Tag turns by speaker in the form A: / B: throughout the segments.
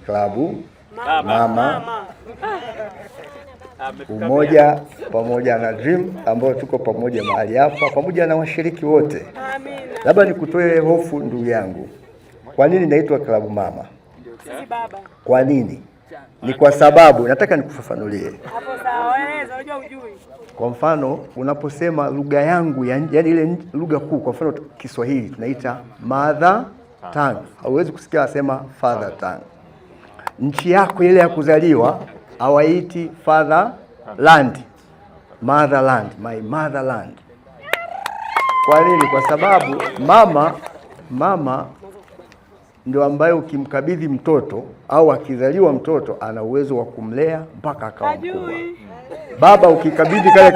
A: klabu Mama Umoja pamoja na Dream ambao tuko pamoja mahali hapa pamoja na washiriki wote. Labda nikutoe hofu ndugu yangu. Kwa nini naitwa klabu Mama? Kwa nini? Ni kwa sababu nataka nikufafanulie. Hapo sawa, eleza, unajua ujui. Kwa mfano unaposema lugha yangu yani ile lugha kuu, kwa mfano Kiswahili tunaita mother tongue. Hauwezi kusikia asema father tongue. Nchi yako ile ya kuzaliwa hawaiti fatherland, motherland, my motherland. Kwa nini? Kwa sababu mama ndio ambaye ukimkabidhi mtoto au akizaliwa mtoto ana uwezo wa kumlea mpaka akawa mkubwa. Baba ukikabidhi kale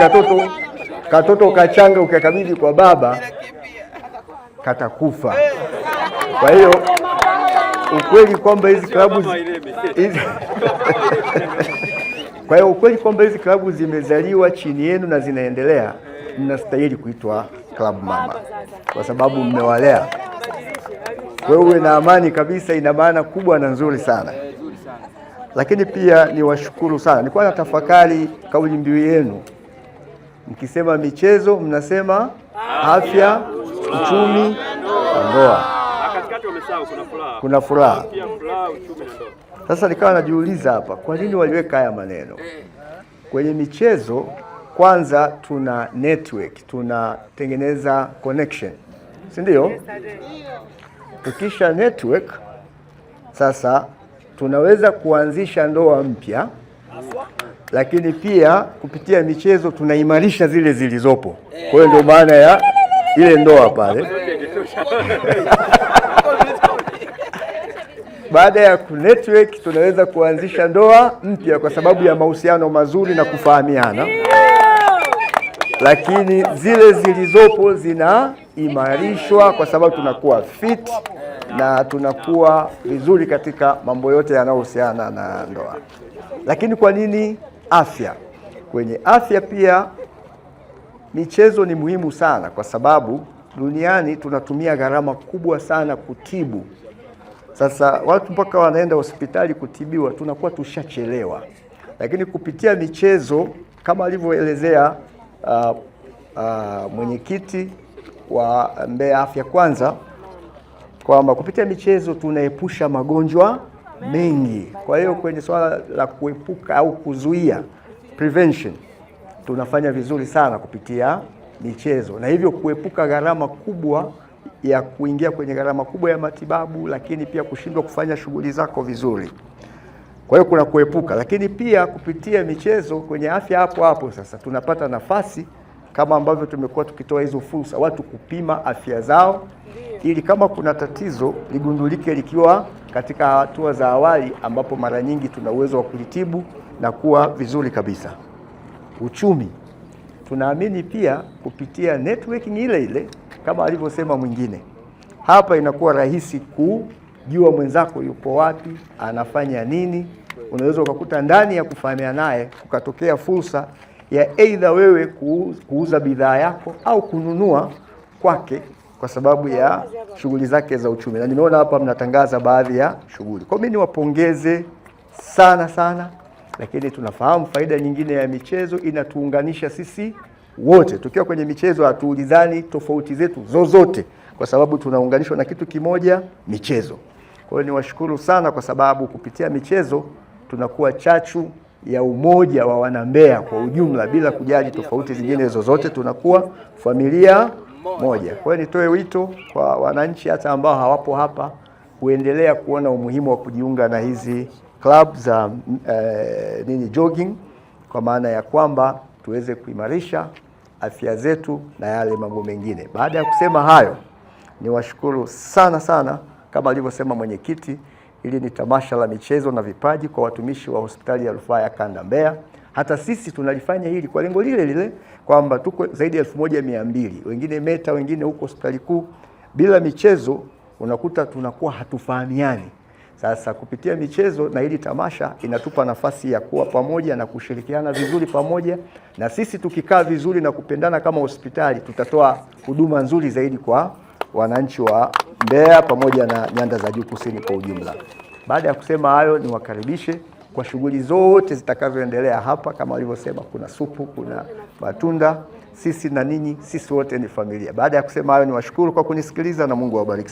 A: katoto kachanga ukakabidhi kwa baba katakufa. Kwa hiyo ukweli kwamba hizi klabu kwa hiyo ukweli kwamba hizi klabu zimezaliwa chini yenu na zinaendelea, mnastahili kuitwa klabu Mama kwa sababu mmewalea. Wewe na amani kabisa, ina maana kubwa na nzuri sana. Lakini pia niwashukuru sana. Nilikuwa natafakari kauli mbiu yenu. Mkisema michezo mnasema afya, uchumi na ndoa. Katikati wamesahau kuna furaha. Pia furaha, uchumi na ndoa. Sasa nikawa najiuliza hapa, kwa nini waliweka haya maneno? Kwenye michezo kwanza tuna network, tunatengeneza connection. Si ndio? Tukisha network sasa tunaweza kuanzisha ndoa mpya, lakini pia kupitia michezo tunaimarisha zile zilizopo. Kwa hiyo ndio maana ya ile ndoa pale. Baada ya network tunaweza kuanzisha ndoa mpya kwa sababu ya mahusiano mazuri na kufahamiana. Lakini zile zilizopo zinaimarishwa kwa sababu tunakuwa fit na tunakuwa vizuri katika mambo yote yanayohusiana na ndoa. Lakini kwa nini afya? Kwenye afya pia michezo ni muhimu sana kwa sababu duniani tunatumia gharama kubwa sana kutibu. Sasa watu mpaka wanaenda hospitali kutibiwa tunakuwa tushachelewa. Lakini kupitia michezo kama alivyoelezea mwenyekiti wa Mbeya Afya Kwanza kwamba kupitia michezo tunaepusha magonjwa mengi. Kwa hiyo kwenye swala la kuepuka au kuzuia, prevention, tunafanya vizuri sana kupitia michezo, na hivyo kuepuka gharama kubwa ya kuingia kwenye gharama kubwa ya matibabu, lakini pia kushindwa kufanya shughuli zako vizuri. Kwa hiyo kuna kuepuka, lakini pia kupitia michezo kwenye afya hapo sasa tunapata nafasi kama ambavyo tumekuwa tukitoa hizo fursa watu kupima afya zao ili kama kuna tatizo ligundulike likiwa katika hatua za awali ambapo mara nyingi tuna uwezo wa kulitibu na kuwa vizuri kabisa. Uchumi. Tunaamini pia kupitia networking ile kama alivyosema mwingine. Hapa inakuwa rahisi kujua mwenzako yupo wapi, anafanya nini. Unaweza ukakuta ndani ya kufahamiana naye kukatokea fursa ya aidha wewe kuuza bidhaa yako au kununua kwake kwa sababu ya shughuli zake za uchumi. Na nimeona hapa mnatangaza baadhi ya shughuli. Kwa mimi niwapongeze sana, lakini tunafahamu faida nyingine ya michezo inatuunganisha sisi wote. Tukiwa kwenye michezo hatuulizani tofauti zetu zozote kwa sababu tunaunganishwa na kitu kimoja, michezo. Kwa hiyo niwashukuru sana kwa sababu kupitia michezo tunakuwa chachu ya umoja wa wanambeya kwa ujumla bila kujali tofauti zingine zozote, tunakuwa familia moja. Kwa hiyo nitoe wito kwa wananchi hata ambao hawapo hapa kuendelea kuona umuhimu wa kujiunga na hizi club za jogging, kwa maana ya kwamba tuweze kuimarisha afya zetu na yale mambo mengine. Baada ya kusema hayo, niwashukuru sana kama alivyosema mwenyekiti, ili ni tamasha la michezo na vipaji kwa watumishi wa hospitali ya rufaa ya Kanda Mbeya. Hata sisi tunalifanya hili kwa lengo lile kwamba tuko zaidi ya 1200, wengine Meta, wengine huko hospitali kuu. Bila michezo unakuta tunakuwa hatufahamiani. Sasa kupitia michezo na hili tamasha inatupa nafasi ya kuwa pamoja na kushirikiana vizuri pamoja, na sisi tukikaa vizuri na kupendana kama hospitali tutatoa huduma nzuri zaidi kwa wananchi wa Mbeya pamoja na nyanda za juu kusini kwa ujumla. Baada ya kusema hayo, niwakaribishe kwa shughuli zote zitakazoendelea hapa. Kama walivyosema, kuna supu, kuna matunda. Sisi na ninyi, sisi wote ni familia. Baada ya kusema hayo, niwashukuru kwa kunisikiliza na Mungu awabariki.